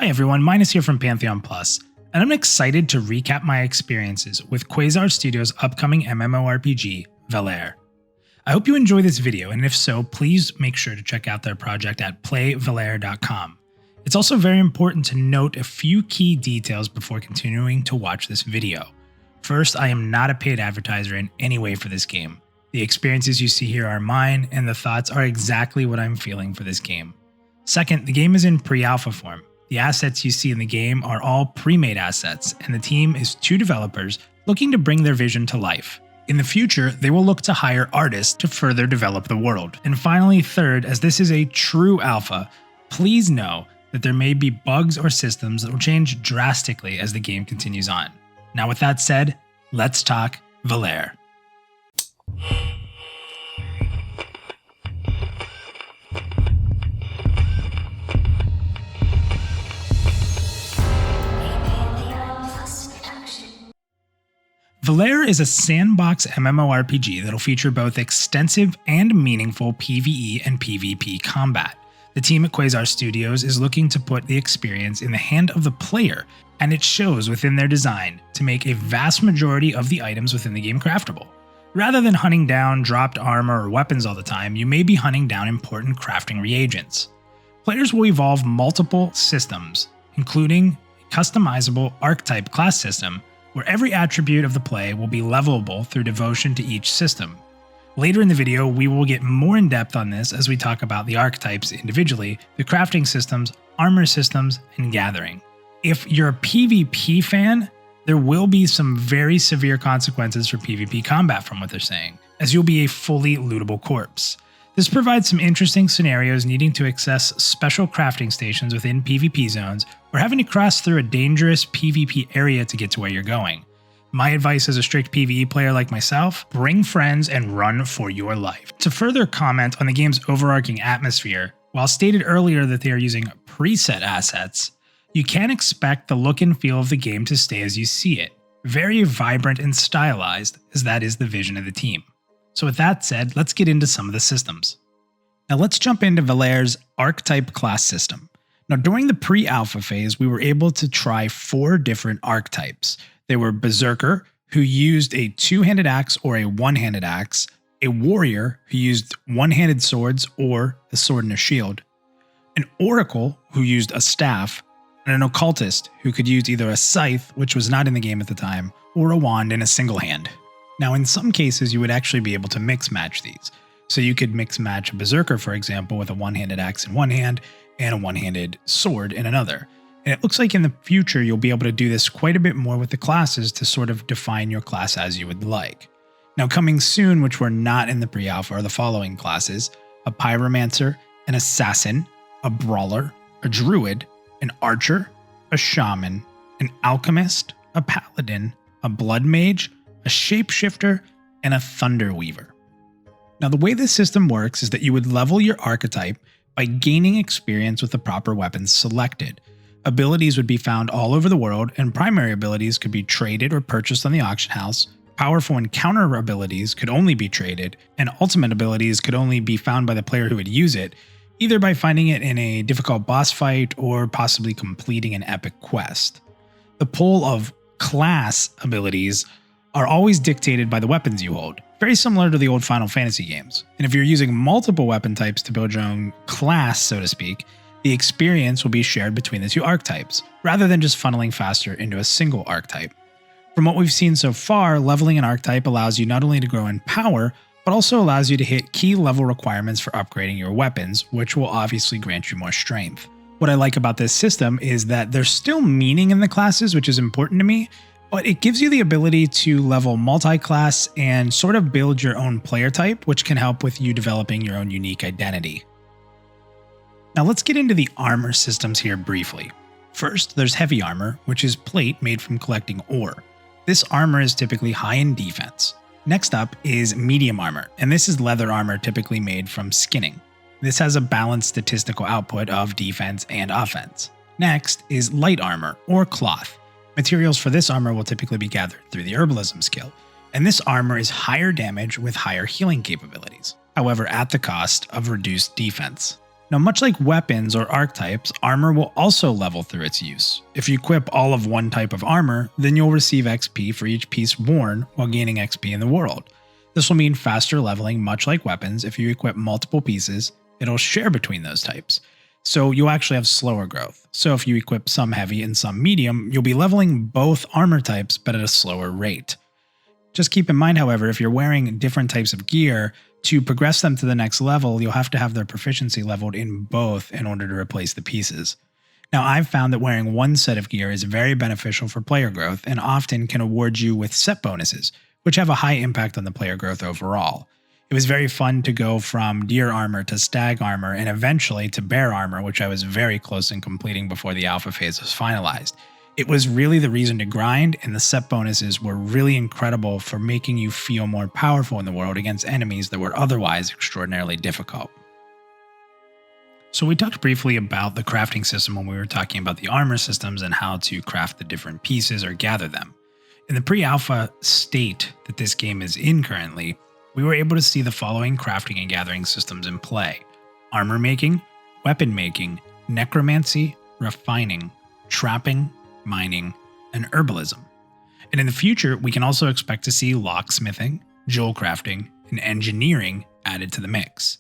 Hi everyone, Minus here from Pantheon Plus, and I'm excited to recap my experiences with Quazer Studio's upcoming MMORPG, Valar. I hope you enjoy this video, and if so, please make sure to check out their project at playvalar.com. It's also very important to note a few key details before continuing to watch this video. First, I am not a paid advertiser in any way for this game. The experiences you see here are mine, and the thoughts are exactly what I'm feeling for this game. Second, the game is in pre-alpha form. The assets you see in the game are all pre-made assets, and the team is 2 developers looking to bring their vision to life. In the future, they will look to hire artists to further develop the world. And finally, third, as this is a true alpha, please know that there may be bugs or systems that will change drastically as the game continues on. Now with that said, let's talk Valar. Valar is a sandbox MMORPG that'll feature both extensive and meaningful PvE and PvP combat. The team at Quazer Studios is looking to put the experience in the hand of the player, and it shows within their design to make a vast majority of the items within the game craftable. Rather than hunting down dropped armor or weapons all the time, you may be hunting down important crafting reagents. Players will evolve multiple systems, including a customizable Archetype class system, where every attribute of the play will be levelable through devotion to each system. Later in the video, we will get more in depth on this as we talk about the archetypes individually, the crafting systems, armor systems, and gathering. If you're a PvP fan, there will be some very severe consequences for PvP combat from what they're saying, as you'll be a fully lootable corpse. This provides some interesting scenarios needing to access special crafting stations within PvP zones, or having to cross through a dangerous PvP area to get to where you're going. My advice as a strict PvE player like myself, bring friends and run for your life. To further comment on the game's overarching atmosphere, while stated earlier that they are using preset assets, you can expect the look and feel of the game to stay as you see it. Very vibrant and stylized, as that is the vision of the team. So with that said, let's get into some of the systems. Now let's jump into Valar's Archetype class system. Now during the pre-alpha phase, we were able to try 4 different archetypes. They were Berserker, who used a 2-handed axe or a 1-handed axe, a Warrior, who used 1-handed swords or a sword and a shield, an Oracle, who used a staff, and an Occultist, who could use either a scythe, which was not in the game at the time, or a wand in a single hand. Now in some cases, you would actually be able to mix match these. So you could mix match a Berserker, for example, with a 1-handed axe in one hand and a 1-handed sword in another. And it looks like in the future, you'll be able to do this quite a bit more with the classes to sort of define your class as you would like. Now coming soon, which were not in the pre-alpha, are the following classes: a Pyromancer, an Assassin, a Brawler, a Druid, an Archer, a Shaman, an Alchemist, a Paladin, a Blood Mage, a Shapeshifter, and a Thunderweaver. Now the way this system works is that you would level your archetype by gaining experience with the proper weapons selected. Abilities would be found all over the world, and primary abilities could be traded or purchased on the auction house. Powerful encounter abilities could only be traded, and ultimate abilities could only be found by the player who would use it, either by finding it in a difficult boss fight or possibly completing an epic quest. The pool of class abilities are always dictated by the weapons you hold, very similar to the old Final Fantasy games. And if you're using multiple weapon types to build your own class, so to speak, the experience will be shared between the 2 archetypes, rather than just funneling faster into a single archetype. From what we've seen so far, leveling an archetype allows you not only to grow in power, but also allows you to hit key level requirements for upgrading your weapons, which will obviously grant you more strength. What I like about this system is that there's still meaning in the classes, which is important to me, but it gives you the ability to level multi-class and sort of build your own player type, which can help with you developing your own unique identity. Now let's get into the armor systems here briefly. First, there's heavy armor, which is plate made from collecting ore. This armor is typically high in defense. Next up is medium armor, and this is leather armor typically made from skinning. This has a balanced statistical output of defense and offense. Next is light armor, or cloth. Materials for this armor will typically be gathered through the herbalism skill, and this armor is higher damage with higher healing capabilities, however at the cost of reduced defense. Now, much like weapons or archetypes, armor will also level through its use. If you equip all of one type of armor, then you'll receive XP for each piece worn while gaining XP in the world. This will mean faster leveling, much like weapons. If you equip multiple pieces, it'll share between those types. So you'll actually have slower growth. So if you equip some heavy and some medium, you'll be leveling both armor types but at a slower rate. Just keep in mind, however, if you're wearing different types of gear, to progress them to the next level, you'll have to have their proficiency leveled in both in order to replace the pieces. Now, I've found that wearing one set of gear is very beneficial for player growth and often can award you with set bonuses, which have a high impact on the player growth overall. It was very fun to go from deer armor to stag armor and eventually to bear armor, which I was very close in completing before the alpha phase was finalized. It was really the reason to grind, and the set bonuses were really incredible for making you feel more powerful in the world against enemies that were otherwise extraordinarily difficult. So we talked briefly about the crafting system when we were talking about the armor systems and how to craft the different pieces or gather them. In the pre-alpha state that this game is in currently, we were able to see the following crafting and gathering systems in play: armor making, weapon making, necromancy, refining, trapping, mining, and herbalism. And in the future, we can also expect to see locksmithing, jewel crafting, and engineering added to the mix.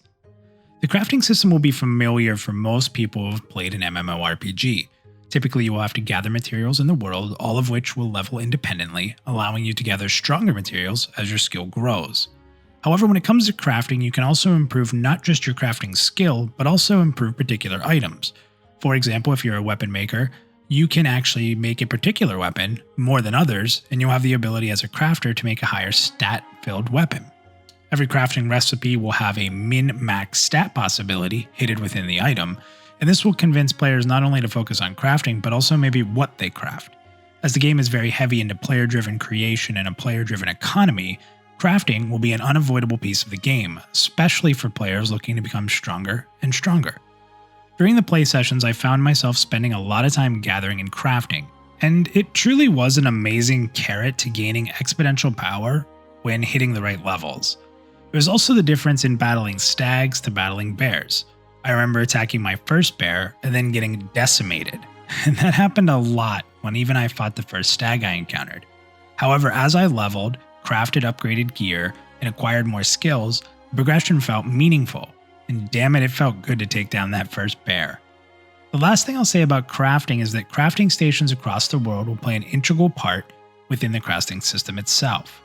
The crafting system will be familiar for most people who have played an MMORPG. Typically, you will have to gather materials in the world, all of which will level independently, allowing you to gather stronger materials as your skill grows. However, when it comes to crafting, you can also improve not just your crafting skill, but also improve particular items. For example, if you're a weapon maker, you can actually make a particular weapon more than others, and you'll have the ability as a crafter to make a higher stat-filled weapon. Every crafting recipe will have a min-max stat possibility hidden within the item, and this will convince players not only to focus on crafting, but also maybe what they craft. As the game is very heavy into player-driven creation and a player-driven economy, crafting will be an unavoidable piece of the game, especially for players looking to become stronger and stronger. During the play sessions, I found myself spending a lot of time gathering and crafting, and it truly was an amazing carrot to gaining exponential power when hitting the right levels. There was also the difference in battling stags to battling bears. I remember attacking my first bear and then getting decimated, and that happened a lot when even I fought the first stag I encountered. However, as I leveled, crafted upgraded gear, and acquired more skills, the progression felt meaningful. And damn it felt good to take down that first bear. The last thing I'll say about crafting is that crafting stations across the world will play an integral part within the crafting system itself.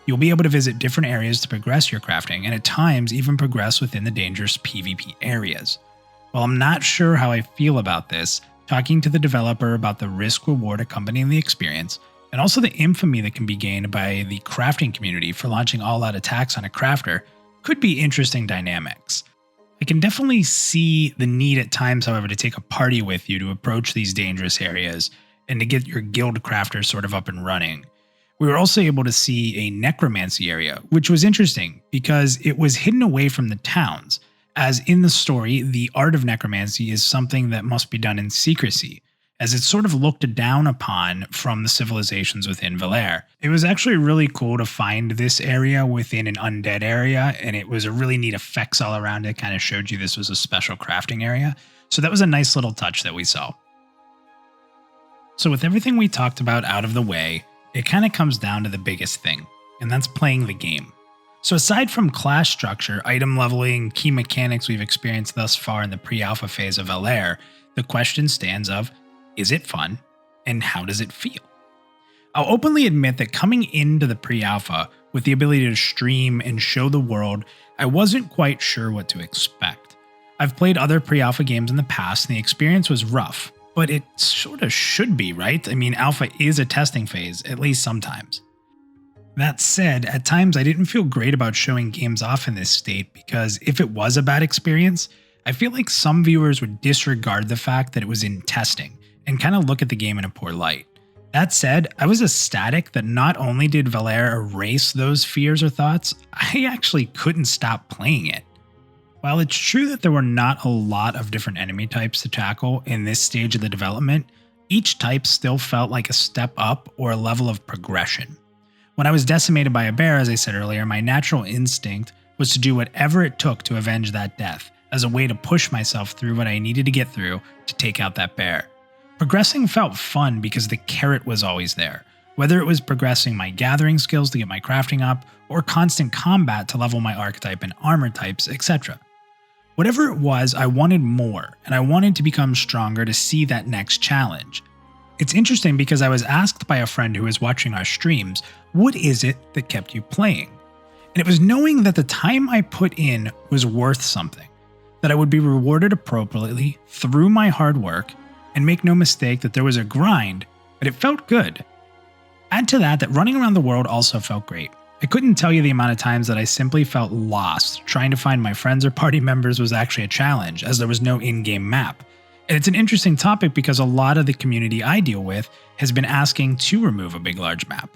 You'll be able to visit different areas to progress your crafting, and at times even progress within the dangerous PvP areas. While I'm not sure how I feel about this, talking to the developer about the risk-reward accompanying the experience, and also the infamy that can be gained by the crafting community for launching all-out attacks on a crafter, could be interesting dynamics. I can definitely see the need at times, however, to take a party with you to approach these dangerous areas and to get your guild crafters sort of up and running. We were also able to see a necromancy area, which was interesting because it was hidden away from the towns, as in the story, the art of necromancy is something that must be done in secrecy, as it's sort of looked down upon from the civilizations within Valar. It was actually really cool to find this area within an undead area, and it was a really neat effects all around it, kind of showed you this was a special crafting area. So that was a nice little touch that we saw. So with everything we talked about out of the way, it kind of comes down to the biggest thing, and that's playing the game. So aside from class structure, item leveling, key mechanics we've experienced thus far in the pre-alpha phase of Valar, the question stands of, is it fun, and how does it feel? I'll openly admit that coming into the pre-alpha with the ability to stream and show the world, I wasn't quite sure what to expect. I've played other pre-alpha games in the past and the experience was rough, but it sort of should be, right? I mean, alpha is a testing phase, at least sometimes. That said, at times I didn't feel great about showing games off in this state because if it was a bad experience, I feel like some viewers would disregard the fact that it was in testing and kind of look at the game in a poor light. That said, I was ecstatic that not only did Valar erase those fears or thoughts, I actually couldn't stop playing it. While it's true that there were not a lot of different enemy types to tackle in this stage of the development, each type still felt like a step up or a level of progression. When I was decimated by a bear, as I said earlier, my natural instinct was to do whatever it took to avenge that death, as a way to push myself through what I needed to get through to take out that bear. Progressing felt fun because the carrot was always there, whether it was progressing my gathering skills to get my crafting up, or constant combat to level my archetype and armor types, etc. Whatever it was, I wanted more, and I wanted to become stronger to see that next challenge. It's interesting because I was asked by a friend who was watching our streams, what is it that kept you playing? And it was knowing that the time I put in was worth something, that I would be rewarded appropriately through my hard work, and make no mistake that there was a grind, but it felt good. Add to that running around the world also felt great. I couldn't tell you the amount of times that I simply felt lost. Trying to find my friends or party members was actually a challenge, as there was no in-game map. And it's an interesting topic because a lot of the community I deal with has been asking to remove a big large map.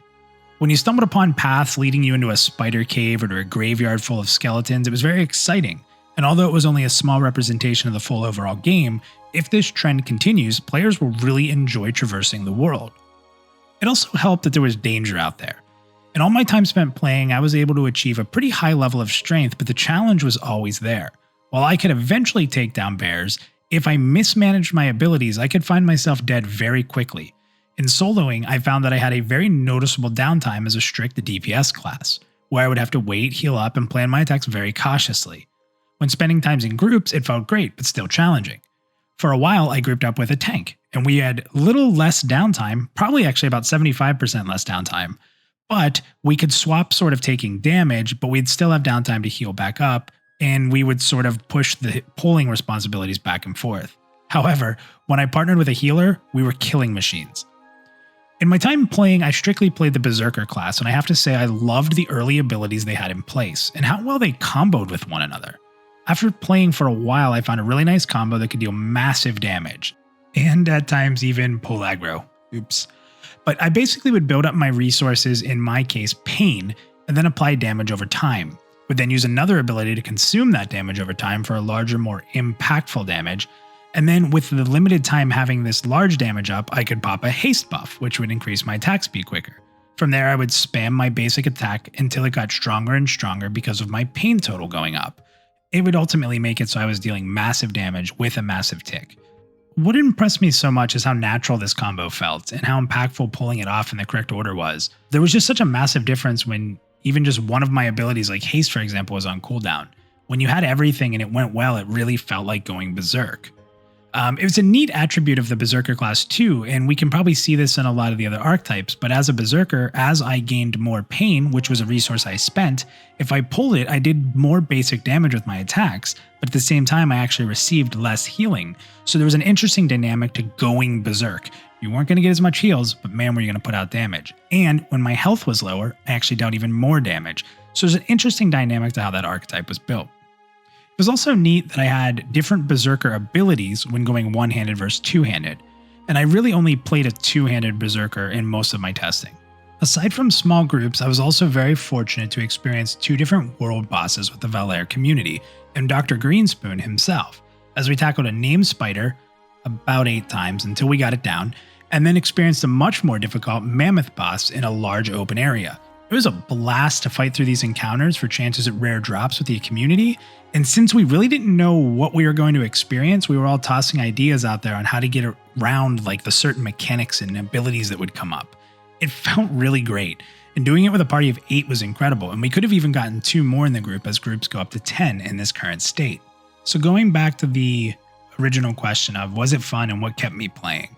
When you stumbled upon paths leading you into a spider cave or to a graveyard full of skeletons, it was very exciting. And although it was only a small representation of the full overall game, if this trend continues, players will really enjoy traversing the world. It also helped that there was danger out there. In all my time spent playing, I was able to achieve a pretty high level of strength, but the challenge was always there. While I could eventually take down bears, if I mismanaged my abilities, I could find myself dead very quickly. In soloing, I found that I had a very noticeable downtime as a strict DPS class, where I would have to wait, heal up, and plan my attacks very cautiously. When spending times in groups, it felt great, but still challenging. For a while, I grouped up with a tank, and we had little less downtime, probably actually about 75% less downtime, but we could swap sort of taking damage, but we'd still have downtime to heal back up, and we would sort of push the pulling responsibilities back and forth. However, when I partnered with a healer, we were killing machines. In my time playing, I strictly played the Berserker class, and I have to say I loved the early abilities they had in place, and how well they comboed with one another. After playing for a while, I found a really nice combo that could deal massive damage, and at times even pull aggro. Oops. But I basically would build up my resources, in my case pain, and then apply damage over time. Would then use another ability to consume that damage over time for a larger, more impactful damage, and then with the limited time having this large damage up, I could pop a haste buff, which would increase my attack speed quicker. From there, I would spam my basic attack until it got stronger and stronger because of my pain total going up. It would ultimately make it so I was dealing massive damage with a massive tick. What impressed me so much is how natural this combo felt and how impactful pulling it off in the correct order was. There was just such a massive difference when even just one of my abilities, like haste for example, was on cooldown. When you had everything and it went well, it really felt like going berserk. It was a neat attribute of the Berserker class too, and we can probably see this in a lot of the other archetypes, but as a Berserker, as I gained more pain, which was a resource I spent, if I pulled it, I did more basic damage with my attacks, but at the same time I actually received less healing. So there was an interesting dynamic to going berserk. You weren't going to get as much heals, but man, were you going to put out damage. And when my health was lower, I actually dealt even more damage. So there's an interesting dynamic to how that archetype was built. It was also neat that I had different Berserker abilities when going one-handed versus two-handed, and I really only played a two-handed Berserker in most of my testing. Aside from small groups, I was also very fortunate to experience 2 different world bosses with the Valar community, and Dr. Greenspoon himself, as we tackled a named spider about 8 times until we got it down, and then experienced a much more difficult mammoth boss in a large open area. It was a blast to fight through these encounters for chances at rare drops with the community, and since we really didn't know what we were going to experience, we were all tossing ideas out there on how to get around like the certain mechanics and abilities that would come up. It felt really great, and doing it with a party of 8 was incredible, and we could have even gotten 2 more in the group as groups go up to 10 in this current state. So going back to the original question of was it fun and what kept me playing?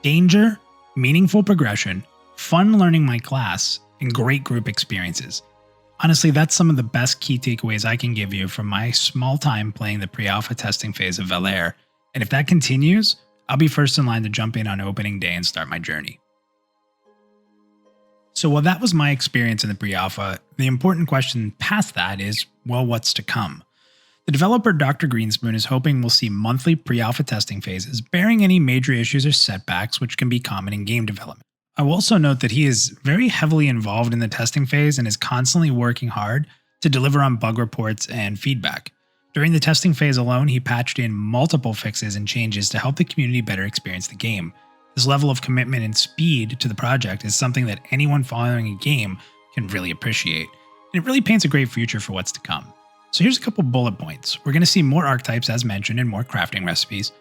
Danger, meaningful progression, fun learning my class, and great group experiences. Honestly, that's some of the best key takeaways I can give you from my small time playing the pre-alpha testing phase of Valar, and if that continues, I'll be first in line to jump in on opening day and start my journey. So while that was my experience in the pre-alpha, the important question past that is, well, what's to come? The developer Dr. Greenspoon is hoping we'll see monthly pre-alpha testing phases, bearing any major issues or setbacks which can be common in game development. I will also note that he is very heavily involved in the testing phase and is constantly working hard to deliver on bug reports and feedback. During the testing phase alone, he patched in multiple fixes and changes to help the community better experience the game. This level of commitment and speed to the project is something that anyone following a game can really appreciate, and it really paints a great future for what's to come. So here's a couple bullet points. We're going to see more archetypes as mentioned and more crafting recipes.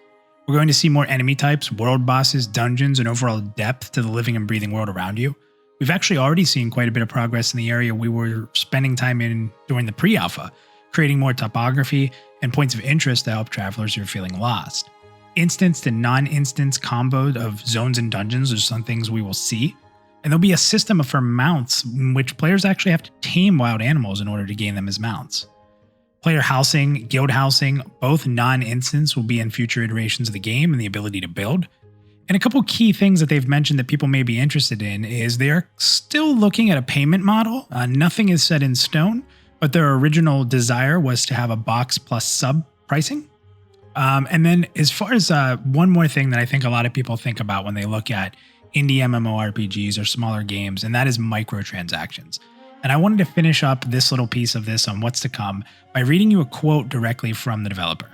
We're going to see more enemy types, world bosses, dungeons, and overall depth to the living and breathing world around you. We've actually already seen quite a bit of progress in the area we were spending time in during the pre-alpha, creating more topography and points of interest to help travelers who are feeling lost. Instance to non-instance combo of zones and dungeons are some things we will see, and there'll be a system for mounts in which players actually have to tame wild animals in order to gain them as mounts. Player housing, guild housing, both non-instance will be in future iterations of the game and the ability to build. And a couple key things that they've mentioned that people may be interested in is they are still looking at a payment model. Nothing is set in stone, but their original desire was to have a box plus sub pricing. And then as far as one more thing that I think a lot of people think about when they look at indie MMORPGs or smaller games, and that is microtransactions. And I wanted to finish up this little piece of this on what's to come by reading you a quote directly from the developer.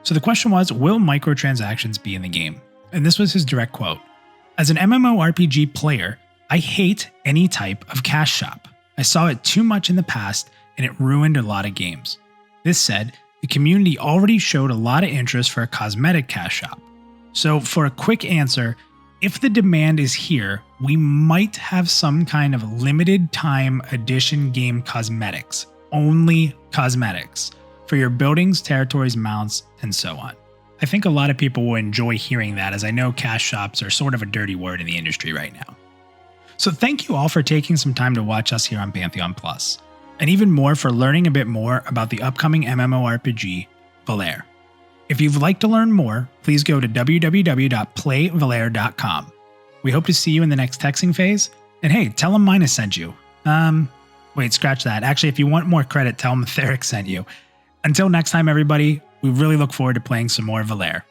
So the question was, will microtransactions be in the game? And this was his direct quote. As an MMORPG player, I hate any type of cash shop. I saw it too much in the past and it ruined a lot of games. This said, the community already showed a lot of interest for a cosmetic cash shop. So for a quick answer, if the demand is here, we might have some kind of limited time edition game cosmetics, only cosmetics, for your buildings, territories, mounts, and so on. I think a lot of people will enjoy hearing that, as I know cash shops are sort of a dirty word in the industry right now. So thank you all for taking some time to watch us here on Pantheon Plus, and even more for learning a bit more about the upcoming MMORPG, Valar. If you'd like to learn more, please go to www.playvalar.com. We hope to see you in the next texting phase, and hey, tell them Minus sent you. Wait, scratch that. Actually, if you want more credit, tell them Theric sent you. Until next time, everybody, we really look forward to playing some more Valar.